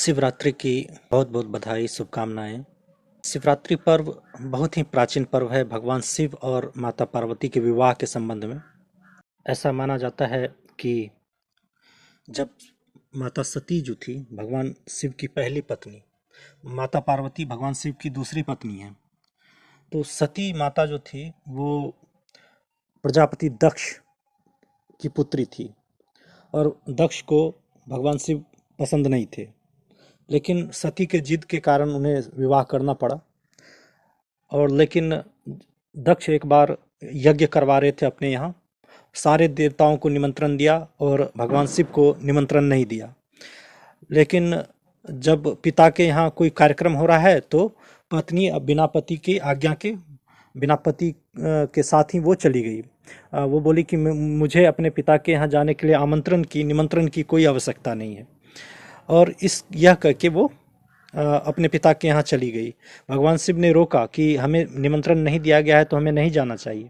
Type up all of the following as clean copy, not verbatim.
शिवरात्रि की बहुत बहुत बधाई शुभकामनाएं। शिवरात्रि पर्व बहुत ही प्राचीन पर्व है भगवान शिव और माता पार्वती के विवाह के संबंध में। ऐसा माना जाता है कि जब माता सती जो थी भगवान शिव की पहली पत्नी, माता पार्वती भगवान शिव की दूसरी पत्नी है। तो सती माता जो थी वो प्रजापति दक्ष की पुत्री थी और दक्ष को भगवान शिव पसंद नहीं थे, लेकिन सती के जिद के कारण उन्हें विवाह करना पड़ा। और लेकिन दक्ष एक बार यज्ञ करवा रहे थे अपने यहाँ, सारे देवताओं को निमंत्रण दिया और भगवान शिव को निमंत्रण नहीं दिया। लेकिन जब पिता के यहाँ कोई कार्यक्रम हो रहा है तो पत्नी अब बिना पति की आज्ञा के, बिना पति के साथ ही वो चली गई। वो बोली कि मुझे अपने पिता के यहाँ जाने के लिए निमंत्रण की कोई आवश्यकता नहीं है। और यह करके वो अपने पिता के यहाँ चली गई। भगवान शिव ने रोका कि हमें निमंत्रण नहीं दिया गया है तो हमें नहीं जाना चाहिए,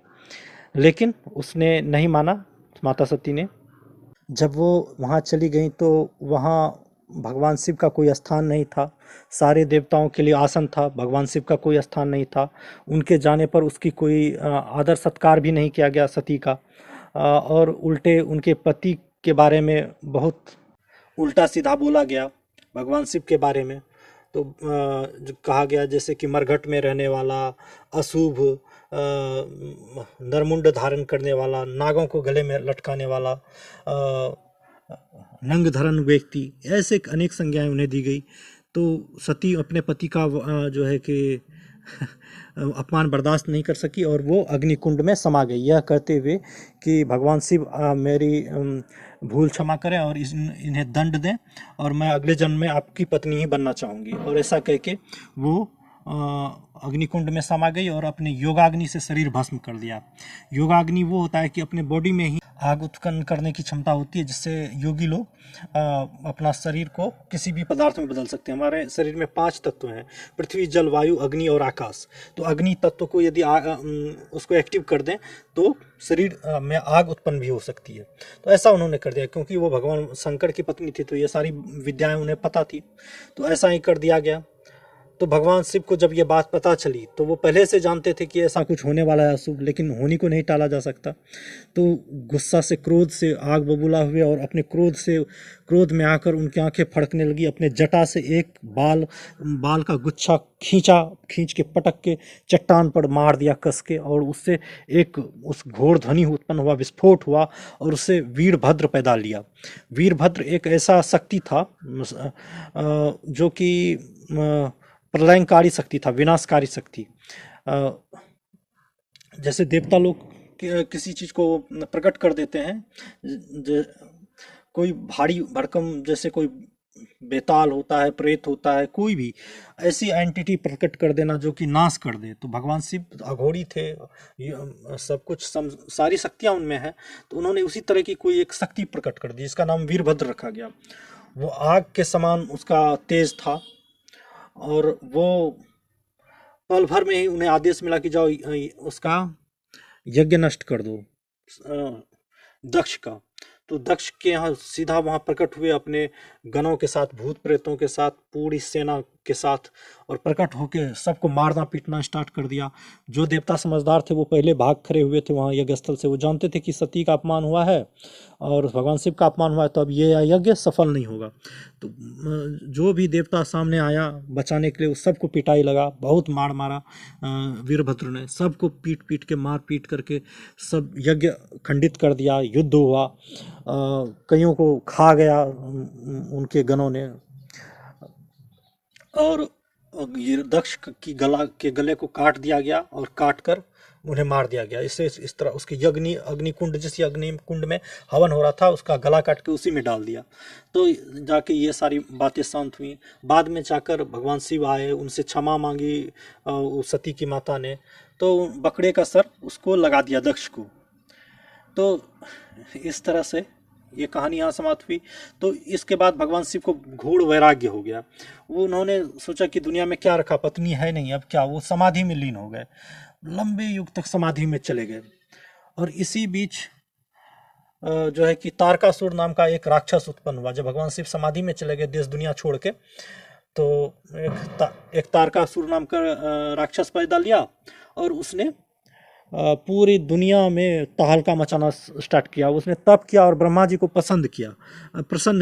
लेकिन उसने नहीं माना माता सती ने। जब वो वहाँ चली गई तो वहाँ भगवान शिव का कोई स्थान नहीं था। सारे देवताओं के लिए आसन था, भगवान शिव का कोई स्थान नहीं था। उनके जाने पर उसकी कोई आदर सत्कार भी नहीं किया गया सती का, और उल्टे उनके पति के बारे में बहुत उल्टा सीधा बोला गया भगवान शिव के बारे में। तो जो कहा गया जैसे कि मरघट में रहने वाला, अशुभ, नरमुंड धारण करने वाला, नागों को गले में लटकाने वाला, नंगधरन व्यक्ति, ऐसे अनेक संज्ञाएं उन्हें दी गई। तो सती अपने पति का जो है कि अपमान बर्दाश्त नहीं कर सकी और वो अग्निकुंड में समा गई, यह कहते हुए कि भगवान शिव मेरी भूल क्षमा करें और इन्हें दंड दें और मैं अगले जन्म में आपकी पत्नी ही बनना चाहूँगी। और ऐसा कह के वो अग्निकुंड में समा गई और अपने योगाग्नि से शरीर भस्म कर दिया। योगाग्नि वो होता है कि अपने बॉडी में ही आग उत्पन्न करने की क्षमता होती है, जिससे योगी लोग अपना शरीर को किसी भी पदार्थ में बदल सकते हैं। हमारे शरीर में 5 तत्व हैं, पृथ्वी, जल, वायु, अग्नि और आकाश। तो अग्नि तत्व को यदि उसको एक्टिव कर दें तो शरीर में आग उत्पन्न भी हो सकती है। तो ऐसा उन्होंने कर दिया, क्योंकि वो भगवान शंकर की पत्नी थी तो ये सारी विद्याएं उन्हें पता थी, तो ऐसा ही कर दिया गया। तो भगवान शिव को जब ये बात पता चली तो वो पहले से जानते थे कि ऐसा कुछ होने वाला है अशुभ, लेकिन होने को नहीं टाला जा सकता। तो गुस्सा से, क्रोध से आग बबूला हुए और अपने क्रोध में आकर उनकी आंखें फड़कने लगी। अपने जटा से एक बाल का गुच्छा खींच के पटक के चट्टान पर मार दिया कस के, और उससे एक उस घोर ध्वनि उत्पन्न हुआ, विस्फोट हुआ और उससे वीरभद्र पैदा लिया। वीरभद्र एक ऐसा शक्ति था जो कि प्रलयंकारी शक्ति था, विनाशकारी शक्ति। जैसे देवता लोग किसी चीज को प्रकट कर देते हैं, कोई भारी भरकम, जैसे कोई बेताल होता है, प्रेत होता है, कोई भी ऐसी एंटिटी प्रकट कर देना जो कि नाश कर दे। तो भगवान शिव अघोरी थे, सब कुछ सारी शक्तियां उनमें है, तो उन्होंने उसी तरह की कोई एक शक्ति प्रकट कर दी, जिसका नाम वीरभद्र रखा गया। वो आग के समान उसका तेज था और वो पल भर में ही उन्हें आदेश मिला कि जाओ उसका यज्ञ नष्ट कर दो, दक्ष का। तो दक्ष के यहाँ सीधा वहाँ प्रकट हुए अपने गणों के साथ, भूत प्रेतों के साथ, पूरी सेना के साथ, और प्रकट होके सबको मारना पीटना स्टार्ट कर दिया। जो देवता समझदार थे वो पहले भाग खड़े हुए थे वहाँ यज्ञ स्थल से। वो जानते थे कि सती का अपमान हुआ है और भगवान शिव का अपमान हुआ है, तो अब ये यज्ञ सफल नहीं होगा। तो जो भी देवता सामने आया बचाने के लिए, उस सबको पिटाई लगा, बहुत मार मारा वीरभद्र ने, सबको पीट पीट के, मार पीट करके सब यज्ञ खंडित कर दिया। युद्ध हुआ, कईयों को खा गया उनके गणों ने, और ये दक्ष की गले को काट दिया गया और काट कर उन्हें मार दिया गया। इससे इस तरह उसके अग्निकुंड, जिस अग्निकुंड में हवन हो रहा था, उसका गला काट के उसी में डाल दिया। तो जाके ये सारी बातें शांत हुई। बाद में जाकर भगवान शिव आए, उनसे क्षमा मांगी सती की माता ने, तो बकरे का सर उसको लगा दिया दक्ष को। तो इस तरह से ये कहानी यहाँ समाप्त हुई। तो इसके बाद भगवान शिव को घोर वैराग्य हो गया। वो उन्होंने सोचा कि दुनिया में क्या रखा, पत्नी है नहीं, अब क्या। वो समाधि में लीन हो गए, लंबे युग तक समाधि में चले गए। और इसी बीच जो है कि तारकासुर नाम का एक राक्षस उत्पन्न हुआ। जब भगवान शिव समाधि में चले गए देश दुनिया छोड़ के, तो एक तारकासुर नाम का राक्षस पैदा लिया, और उसने पूरी दुनिया में तहलका मचाना स्टार्ट किया। उसने तप किया और ब्रह्मा जी को प्रसन्न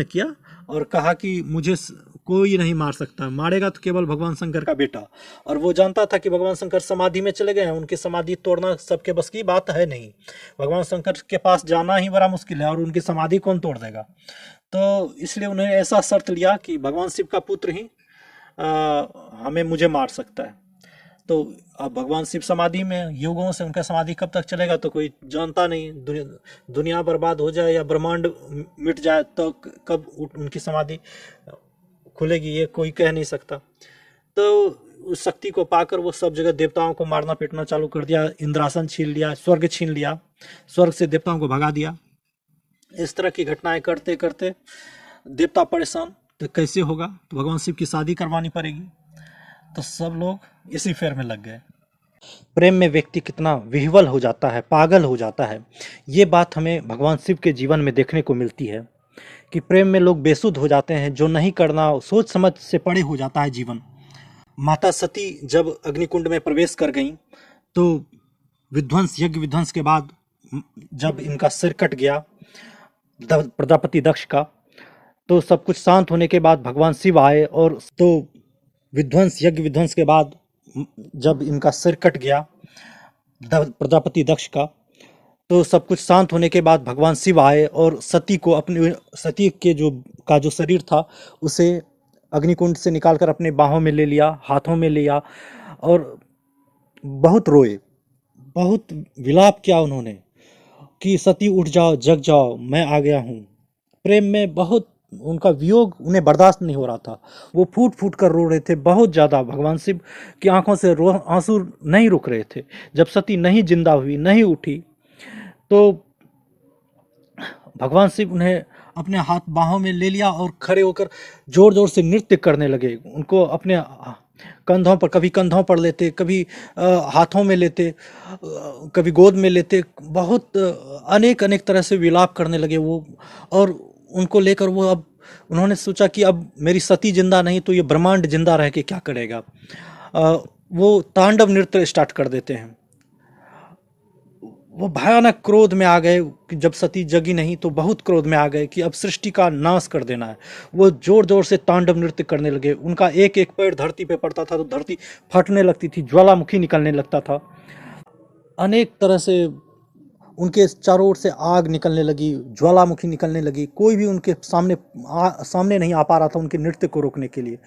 किया, और कहा कि मुझे कोई नहीं मार सकता, मारेगा तो केवल भगवान शंकर का बेटा। और वो जानता था कि भगवान शंकर समाधि में चले गए हैं, उनकी समाधि तोड़ना सबके बस की बात है नहीं। भगवान शंकर के पास जाना ही बड़ा मुश्किल है, और उनकी समाधि कौन तोड़ देगा। तो इसलिए उन्होंने ऐसा शर्त लिया कि भगवान शिव का पुत्र ही मुझे मार सकता है। तो अब भगवान शिव समाधि में युगों से, उनका समाधि कब तक चलेगा तो कोई जानता नहीं। दुनिया बर्बाद हो जाए या ब्रह्मांड मिट जाए तो कब उनकी समाधि खुलेगी, ये कोई कह नहीं सकता। तो उस शक्ति को पाकर वो सब जगह देवताओं को मारना पीटना चालू कर दिया, इंद्रासन छीन लिया, स्वर्ग छीन लिया, स्वर्ग से देवताओं को भगा दिया। इस तरह की घटनाएं करते करते देवता परेशान, तो कैसे होगा, तो भगवान शिव की शादी करवानी पड़ेगी। तो सब लोग इसी फेर में लग गए। प्रेम में व्यक्ति कितना विह्वल हो जाता है, पागल हो जाता है, ये बात हमें भगवान शिव के जीवन में देखने को मिलती है कि प्रेम में लोग बेसुध हो जाते हैं। जो नहीं करना, सोच समझ से परे हो जाता है जीवन। माता सती जब अग्निकुंड में प्रवेश कर गईं, तो यज्ञ विध्वंस के बाद जब इनका सिर कट गया प्रजापति दक्ष का, तो सब कुछ शांत होने के बाद भगवान शिव आए, और तो यज्ञ विध्वंस के बाद जब इनका सिर कट गया प्रजापति दक्ष का, तो सब कुछ शांत होने के बाद भगवान शिव आए और सती के जो शरीर था उसे अग्निकुंड से निकालकर अपने बाहों में ले लिया, हाथों में लिया, और बहुत रोए, बहुत विलाप किया उन्होंने कि सती उठ जाओ, जग जाओ, मैं आ गया हूँ। प्रेम में बहुत उनका वियोग उन्हें बर्दाश्त नहीं हो रहा था। वो फूट फूट कर रो रहे थे बहुत ज़्यादा। भगवान शिव की आंखों से आंसू नहीं रुक रहे थे। जब सती नहीं जिंदा हुई, नहीं उठी, तो भगवान शिव उन्हें अपने हाथ बाहों में ले लिया और खड़े होकर जोर जोर से नृत्य करने लगे। उनको अपने कंधों पर, कभी कंधों पर लेते, कभी हाथों में लेते, कभी गोद में लेते, बहुत अनेक अनेक तरह से विलाप करने लगे वो। और उनको लेकर वो, अब उन्होंने सोचा कि अब मेरी सती जिंदा नहीं तो ये ब्रह्मांड जिंदा रह के क्या करेगा। वो तांडव नृत्य स्टार्ट कर देते हैं। वो भयानक क्रोध में आ गए कि जब सती जगी नहीं तो बहुत क्रोध में आ गए कि अब सृष्टि का नाश कर देना है। वो जोर जोर से तांडव नृत्य करने लगे। उनका एक एक पैर धरती पे पड़ता था तो धरती फटने लगती थी, ज्वालामुखी निकलने लगता था, अनेक तरह से उनके चारों ओर से आग निकलने लगी, ज्वालामुखी निकलने लगी। कोई भी उनके सामने नहीं आ पा रहा था उनके नृत्य को रोकने के लिए।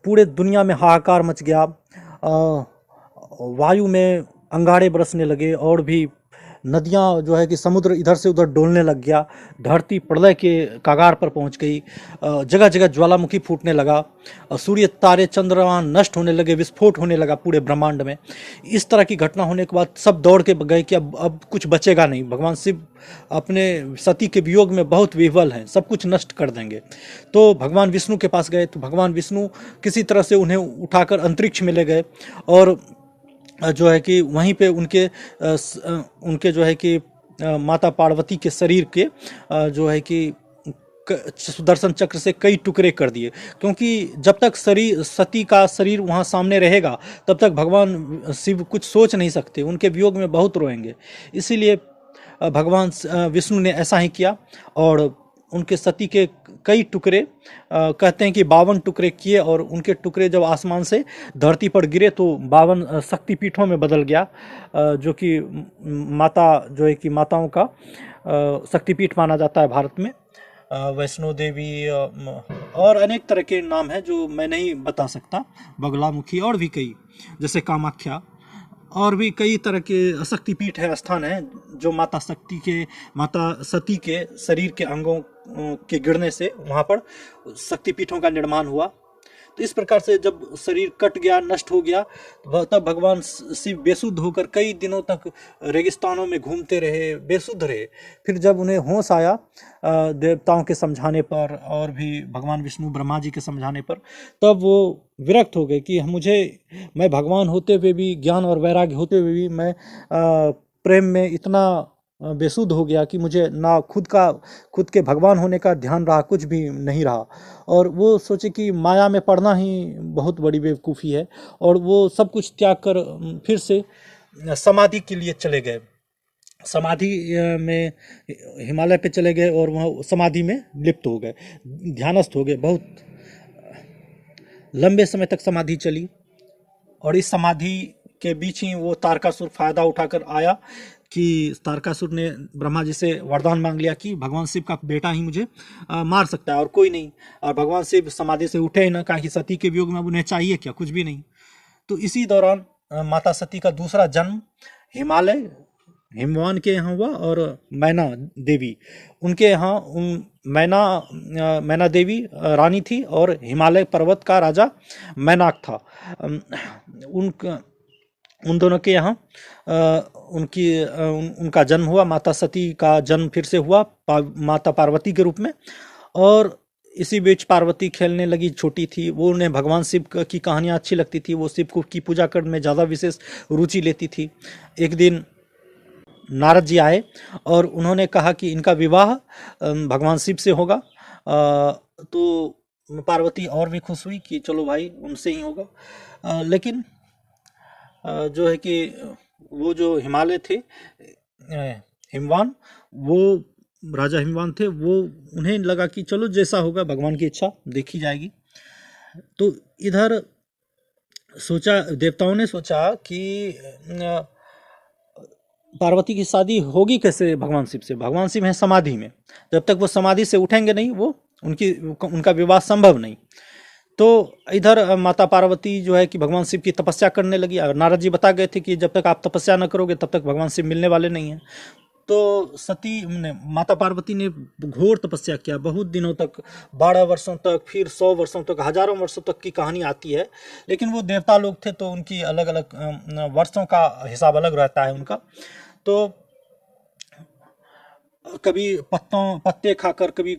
पूरे दुनिया में हाहाकार मच गया। वायु में अंगारे बरसने लगे, और भी नदियाँ जो है कि समुद्र इधर से उधर डोलने लग गया। धरती प्रलय के कगार पर पहुंच गई। जगह जगह ज्वालामुखी फूटने लगा। सूर्य, तारे, चंद्रमा नष्ट होने लगे, विस्फोट होने लगा पूरे ब्रह्मांड में। इस तरह की घटना होने के बाद सब दौड़ के गए कि अब कुछ बचेगा नहीं। भगवान शिव अपने सती के वियोग में बहुत विह्वल हैं, सब कुछ नष्ट कर देंगे। तो भगवान विष्णु के पास गए, तो भगवान विष्णु किसी तरह से उन्हें उठाकर अंतरिक्ष में ले गए, और जो है कि वहीं पे उनके जो है कि माता पार्वती के शरीर के जो है कि सुदर्शन चक्र से कई टुकड़े कर दिए। क्योंकि जब तक सती का शरीर वहाँ सामने रहेगा तब तक भगवान शिव कुछ सोच नहीं सकते, उनके वियोग में बहुत रोएंगे। इसीलिए भगवान विष्णु ने ऐसा ही किया, और उनके सती के कई टुकड़े, कहते हैं कि 52 टुकड़े किए, और उनके टुकड़े जब आसमान से धरती पर गिरे तो 52 शक्तिपीठों में बदल गया, जो कि जो है कि माताओं का शक्तिपीठ माना जाता है भारत में। वैष्णो देवी और अनेक तरह के नाम हैं जो मैं नहीं बता सकता, बगलामुखी और भी कई, जैसे कामाख्या, और भी कई तरह के शक्तिपीठ है, स्थान है, जो माता सती के शरीर के अंगों के गिरने से वहाँ पर शक्तिपीठों का निर्माण हुआ। तो इस प्रकार से जब शरीर कट गया, नष्ट हो गया, तब भगवान शिव बेसुध होकर कई दिनों तक रेगिस्तानों में घूमते रहे, बेसुध रहे। फिर जब उन्हें होश आया देवताओं के समझाने पर और भी भगवान विष्णु ब्रह्मा जी के समझाने पर, तब वो विरक्त हो गए कि मैं भगवान होते हुए भी, ज्ञान और वैराग्य होते हुए भी मैं प्रेम में इतना बेसुध हो गया कि मुझे ना खुद के भगवान होने का ध्यान रहा, कुछ भी नहीं रहा। और वो सोचे कि माया में पड़ना ही बहुत बड़ी बेवकूफ़ी है, और वो सब कुछ त्याग कर फिर से समाधि के लिए चले गए। समाधि में हिमालय पे चले गए और वहाँ समाधि में लिप्त हो गए, ध्यानस्थ हो गए। बहुत लंबे समय तक समाधि चली, और इस समाधि के बीच ही वो तारकासुर फायदा उठाकर आया कि तारकासुर ने ब्रह्मा जी से वरदान मांग लिया कि भगवान शिव का बेटा ही मुझे मार सकता है और कोई नहीं। और भगवान शिव समाधि से उठे ही ना, कहा कि सती के वियोग में अब उन्हें चाहिए क्या, कुछ भी नहीं। तो इसी दौरान माता सती का दूसरा जन्म हिमालय हिमवान के यहाँ हुआ, और मैना देवी उनके यहाँ, मैना देवी रानी थी और हिमालय पर्वत का राजा मैनाक था। उन दोनों के यहाँ उनका जन्म हुआ। माता सती का जन्म फिर से हुआ माता पार्वती के रूप में। और इसी बीच पार्वती खेलने लगी, छोटी थी वो, उन्हें भगवान शिव की कहानियाँ अच्छी लगती थी, वो शिव की पूजा करने में ज़्यादा विशेष रुचि लेती थी। एक दिन नारद जी आए और उन्होंने कहा कि इनका विवाह भगवान शिव से होगा। तो पार्वती और भी खुश हुई कि चलो भाई उनसे ही होगा। लेकिन जो है कि वो जो हिमालय थे, हिमवान, वो राजा हिमवान थे, वो उन्हें लगा कि चलो जैसा होगा भगवान की इच्छा देखी जाएगी। तो इधर सोचा, देवताओं ने सोचा कि पार्वती की शादी होगी कैसे भगवान शिव से, भगवान शिव हैं समाधि में, जब तक वो समाधि से उठेंगे नहीं वो उनका विवाह संभव नहीं। तो इधर माता पार्वती जो है कि भगवान शिव की तपस्या करने लगी, और नारद जी बता गए थे कि जब तक आप तपस्या न करोगे तब तक भगवान शिव मिलने वाले नहीं हैं। तो सती ने, माता पार्वती ने घोर तपस्या किया बहुत दिनों तक, 12 वर्षों तक, फिर 100 वर्षों तक, हजारों वर्षों तक की कहानी आती है। लेकिन वो देवता लोग थे तो उनकी अलग अलग वर्षों का हिसाब अलग रहता है उनका। तो कभी पत्ते खाकर, कभी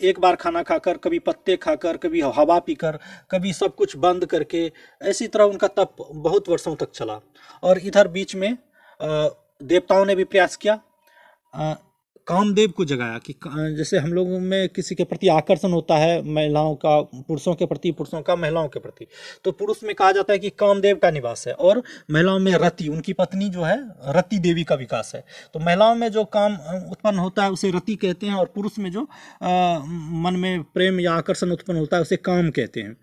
एक बार खाना खाकर, कभी पत्ते खाकर, कभी हवा पीकर, कभी सब कुछ बंद करके, ऐसी तरह उनका तप बहुत वर्षों तक चला। और इधर बीच में देवताओं ने भी प्रयास किया, कामदेव को जगाया कि जैसे हम लोगों में किसी के प्रति आकर्षण होता है, महिलाओं का पुरुषों के प्रति, पुरुषों का महिलाओं के प्रति, तो पुरुष में कहा जाता है कि कामदेव का निवास है, और महिलाओं में रति, उनकी पत्नी जो है रति देवी का विकास है। तो महिलाओं में जो काम उत्पन्न होता है उसे रति कहते हैं, और पुरुष में जो मन में प्रेम या आकर्षण उत्पन्न होता है उसे काम कहते हैं।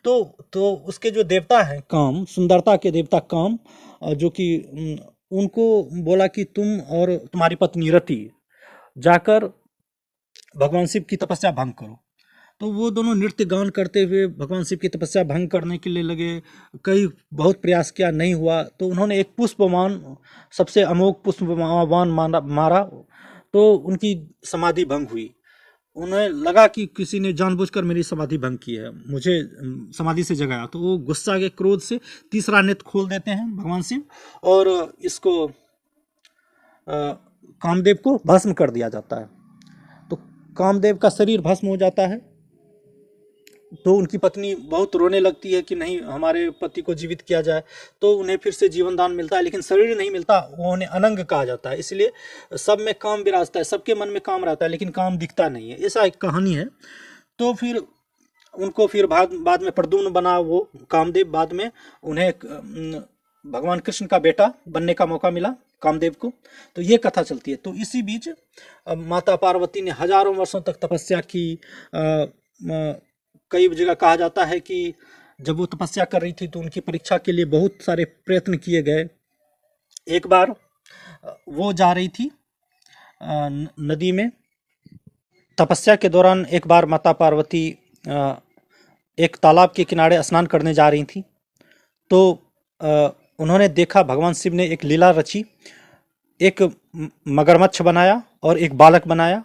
तो उसके जो देवता हैं काम, सुंदरता के देवता काम, जो कि उनको बोला कि तुम और तुम्हारी पत्नी रति जाकर भगवान शिव की तपस्या भंग करो। तो वो दोनों नृत्य गान करते हुए भगवान शिव की तपस्या भंग करने के लिए लगे। बहुत प्रयास किया, नहीं हुआ। तो उन्होंने एक पुष्पवान, सबसे अमोघ पुष्पवान मारा, तो उनकी समाधि भंग हुई। उन्हें लगा कि किसी ने जानबूझकर मेरी समाधि भंग की है, मुझे समाधि से जगाया। तो वो गुस्सा के क्रोध से तीसरा नेत्र खोल देते हैं भगवान शिव, और इसको कामदेव को भस्म कर दिया जाता है। तो कामदेव का शरीर भस्म हो जाता है। तो उनकी पत्नी बहुत रोने लगती है कि नहीं, हमारे पति को जीवित किया जाए। तो उन्हें फिर से जीवन दान मिलता है, लेकिन शरीर नहीं मिलता, वो उन्हें अनंग कहा जाता है। इसलिए सब में काम विराजता है, सबके मन में काम रहता है, लेकिन काम दिखता नहीं है। ऐसा एक कहानी है। तो फिर उनको फिर बाद में प्रद्युम्न बना वो कामदेव। बाद में उन्हें भगवान कृष्ण का बेटा बनने का मौका मिला कामदेव को। तो ये कथा चलती है। तो इसी बीच माता पार्वती ने हजारों वर्षों तक तपस्या की। कई जगह कहा जाता है कि जब वो तपस्या कर रही थी तो उनकी परीक्षा के लिए बहुत सारे प्रयत्न किए गए। एक बार वो जा रही थी नदी में तपस्या के दौरान। एक बार माता पार्वती एक तालाब के किनारे स्नान करने जा रही थी। तो उन्होंने देखा, भगवान शिव ने एक लीला रची, एक मगरमच्छ बनाया और एक बालक बनाया।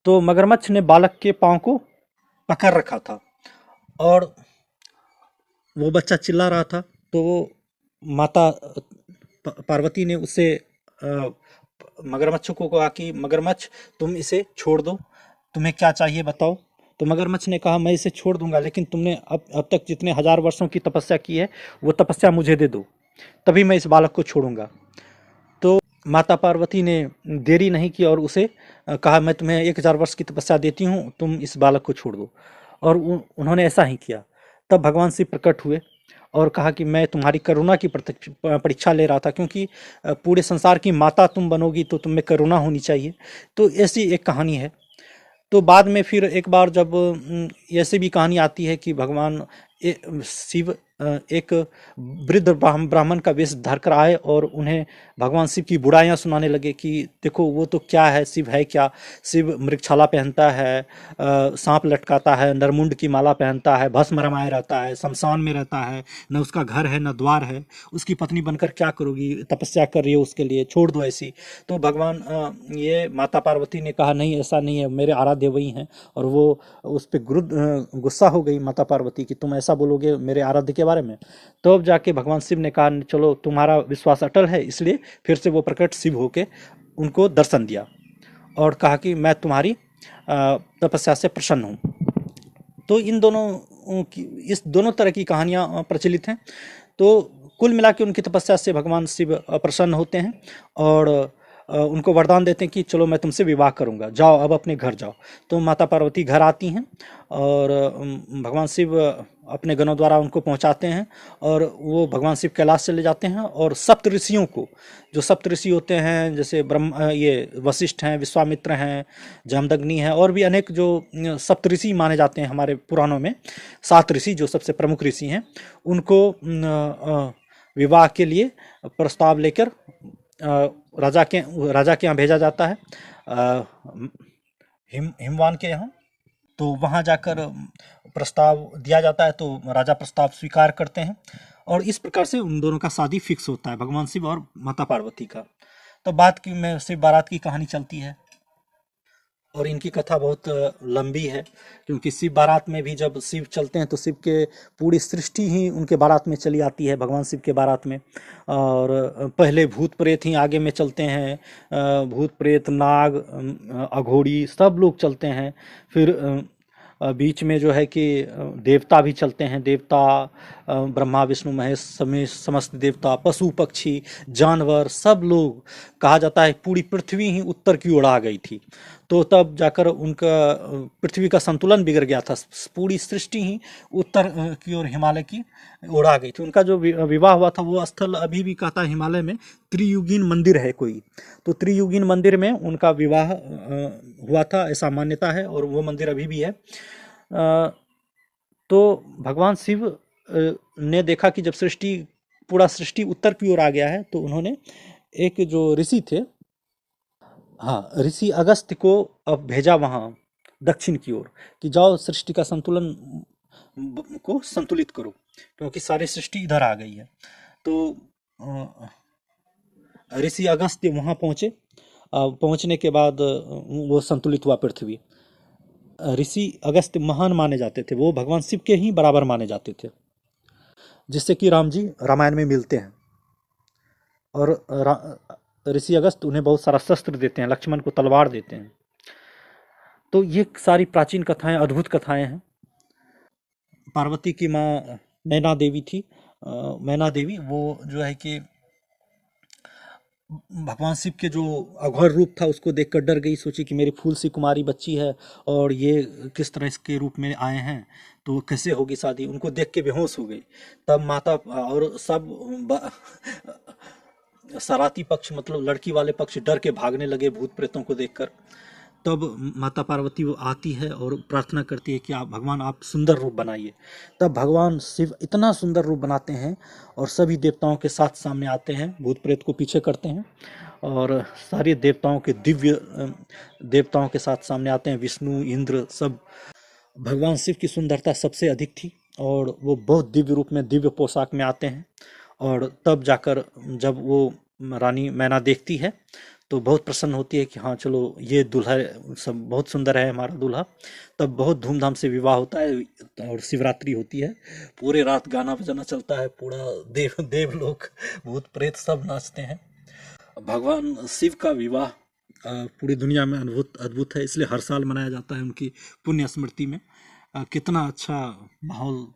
तो मगरमच्छ ने बालक के पाँव को पकड़ रखा था और वो बच्चा चिल्ला रहा था। तो वो माता पार्वती ने उससे मगरमच्छ को कहा कि मगरमच्छ तुम इसे छोड़ दो, तुम्हें क्या चाहिए बताओ। तो मगरमच्छ ने कहा मैं इसे छोड़ दूंगा, लेकिन तुमने अब तक जितने हजार वर्षों की तपस्या की है वो तपस्या मुझे दे दो, तभी मैं इस बालक को छोड़ूंगा। तो माता पार्वती ने देरी नहीं की और उसे कहा, मैं तुम्हें 1000 वर्ष की तपस्या देती हूँ, तुम इस बालक को छोड़ दो। और उन्होंने ऐसा ही किया। तब भगवान शिव प्रकट हुए और कहा कि मैं तुम्हारी करुणा की परीक्षा ले रहा था, क्योंकि पूरे संसार की माता तुम बनोगी तो तुम में करुणा होनी चाहिए। तो ऐसी एक कहानी है। तो बाद में फिर एक बार जब ऐसे भी कहानी आती है कि भगवान शिव एक वृद्ध ब्राह्मण का वेश धार कर आए और उन्हें भगवान शिव की बुराइयां सुनाने लगे कि देखो वो तो क्या है, शिव है क्या, शिव मृगछाला पहनता है, सांप लटकाता है, नरमुंड की माला पहनता है, भस्म रमाए रहता है, शमशान में रहता है, न उसका घर है न द्वार है, उसकी पत्नी बनकर क्या करोगी, तपस्या कर रही है उसके लिए, छोड़ दो ऐसी। तो भगवान ये माता पार्वती ने कहा नहीं, ऐसा नहीं है, मेरे आराध्य वही हैं। और वो उस पर गुस्सा हो गई माता पार्वती कि तुम ऐसा बोलोगे मेरे आराध्य के बारे में। तो अब जाके भगवान शिव ने कहा चलो तुम्हारा विश्वास अटल है, इसलिए फिर से वो प्रकट शिव होके उनको दर्शन दिया और कहा कि मैं तुम्हारी तपस्या से प्रसन्न हूँ। तो इन दोनों की, इस दोनों तरह की कहानियाँ प्रचलित हैं। तो कुल मिला के उनकी तपस्या से भगवान शिव प्रसन्न होते हैं और उनको वरदान देते हैं कि चलो मैं तुमसे विवाह करूंगा, जाओ अब अपने घर जाओ। तो माता पार्वती घर आती हैं और भगवान शिव अपने गणों द्वारा उनको पहुंचाते हैं और वो भगवान शिव कैलाश चले जाते हैं। और सप्त ऋषियों को, जो सप्त ऋषि होते हैं जैसे ये वशिष्ठ हैं, विश्वामित्र हैं, जामदग्नि हैं, और भी अनेक जो सप्त ऋषि माने जाते हैं हमारे पुराणों में, 7 ऋषि जो सबसे प्रमुख ऋषि हैं, उनको विवाह के लिए प्रस्ताव लेकर राजा के यहाँ भेजा जाता है, हिमवान के यहाँ। तो वहाँ जाकर प्रस्ताव दिया जाता है, तो राजा प्रस्ताव स्वीकार करते हैं और इस प्रकार से उन दोनों का शादी फिक्स होता है, भगवान शिव और माता पार्वती का। तो बात की में शिव बारात की कहानी चलती है और इनकी कथा बहुत लंबी है, क्योंकि शिव बारात में भी जब शिव चलते हैं तो शिव के पूरी सृष्टि ही उनके बारात में चली आती है, भगवान शिव के बारात में। और पहले भूत प्रेत ही आगे में चलते हैं, भूत प्रेत नाग अघोड़ी सब लोग चलते हैं। फिर बीच में जो है कि देवता भी चलते हैं, देवता ब्रह्मा विष्णु महेश समेत समस्त देवता, पशु पक्षी जानवर सब लोग, कहा जाता है पूरी पृथ्वी ही उत्तर की ओर आ गई थी। तो तब जाकर उनका पृथ्वी का संतुलन बिगड़ गया था, पूरी सृष्टि ही उत्तर की ओर हिमालय की ओर आ गई थी। उनका जो विवाह हुआ था वो स्थल अभी भी कहता है हिमालय में त्रियुगीन मंदिर है कोई, तो त्रियुगीन मंदिर में उनका विवाह हुआ था, ऐसा मान्यता है, और वो मंदिर अभी भी है। तो भगवान शिव ने देखा कि जब पूरा सृष्टि उत्तर की ओर आ गया है, तो उन्होंने एक जो ऋषि थे, हाँ, ऋषि अगस्त्य को अब भेजा वहाँ दक्षिण की ओर कि जाओ सृष्टि का संतुलन को संतुलित करो, क्योंकि सारी सृष्टि इधर आ गई है। तो ऋषि अगस्त्य वहाँ पहुँचे। पहुँचने के बाद वो संतुलित हुआ पृथ्वी। ऋषि अगस्त्य महान माने जाते थे, वो भगवान शिव के ही बराबर माने जाते थे, जिससे कि राम जी रामायण में मिलते हैं। और ऋषि अगस्त उन्हें बहुत सारा शस्त्र देते हैं, लक्ष्मण को तलवार देते हैं। तो ये सारी प्राचीन कथाएं, अद्भुत कथाएं हैं। पार्वती की माँ मैना देवी थी, मैना देवी, वो जो है कि भगवान शिव के जो अघोर रूप था उसको देखकर डर गई, सोची कि मेरी फूल सी कुमारी बच्ची है और ये किस तरह इसके रूप में आए हैं, तो कैसे होगी शादी, उनको देख के बेहोश हो गई। तब माता और सब सराती पक्ष, मतलब लड़की वाले पक्ष, डर के भागने लगे भूत प्रेतों को देखकर। तब माता पार्वती वो आती है और प्रार्थना करती है कि आप भगवान, आप सुंदर रूप बनाइए। तब भगवान शिव इतना सुंदर रूप बनाते हैं और सभी देवताओं के साथ सामने आते हैं, भूत प्रेत को पीछे करते हैं और सारे देवताओं के दिव्य देवताओं के साथ सामने आते हैं, विष्णु इंद्र सब। भगवान शिव की सुंदरता सबसे अधिक थी और वो बहुत दिव्य रूप में, दिव्य पोशाक में आते हैं। और तब जाकर जब वो रानी मैना देखती है तो बहुत प्रसन्न होती है कि हाँ चलो ये दूल्हा सब बहुत सुंदर है हमारा दूल्हा। तब बहुत धूमधाम से विवाह होता है और शिवरात्रि होती है, पूरे रात गाना बजाना चलता है, पूरा देव लोग, भूत प्रेत सब नाचते हैं। भगवान शिव का विवाह पूरी दुनिया में अद्भुत अद्भुत है, इसलिए हर साल मनाया जाता है उनकी पुण्य स्मृति में। कितना अच्छा माहौल,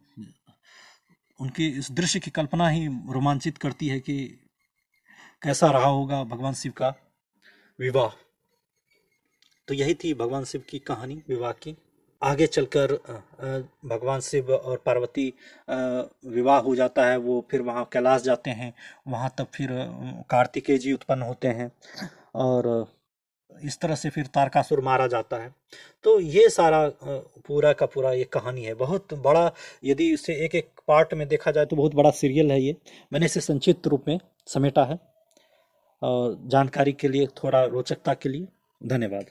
उनकी इस दृश्य की कल्पना ही रोमांचित करती है कि कैसा रहा होगा भगवान शिव का विवाह। तो यही थी भगवान शिव की कहानी विवाह की। आगे चलकर भगवान शिव और पार्वती विवाह हो जाता है, वो फिर वहाँ कैलाश जाते हैं, वहाँ तब फिर कार्तिकेय जी उत्पन्न होते हैं, और इस तरह से फिर तारकासुर मारा जाता है। तो ये सारा पूरा का पूरा ये कहानी है, बहुत बड़ा। यदि इसे एक एक पार्ट में देखा जाए तो बहुत बड़ा सीरियल है ये। मैंने इसे संक्षिप्त रूप में समेटा है, और जानकारी के लिए, थोड़ा रोचकता के लिए धन्यवाद।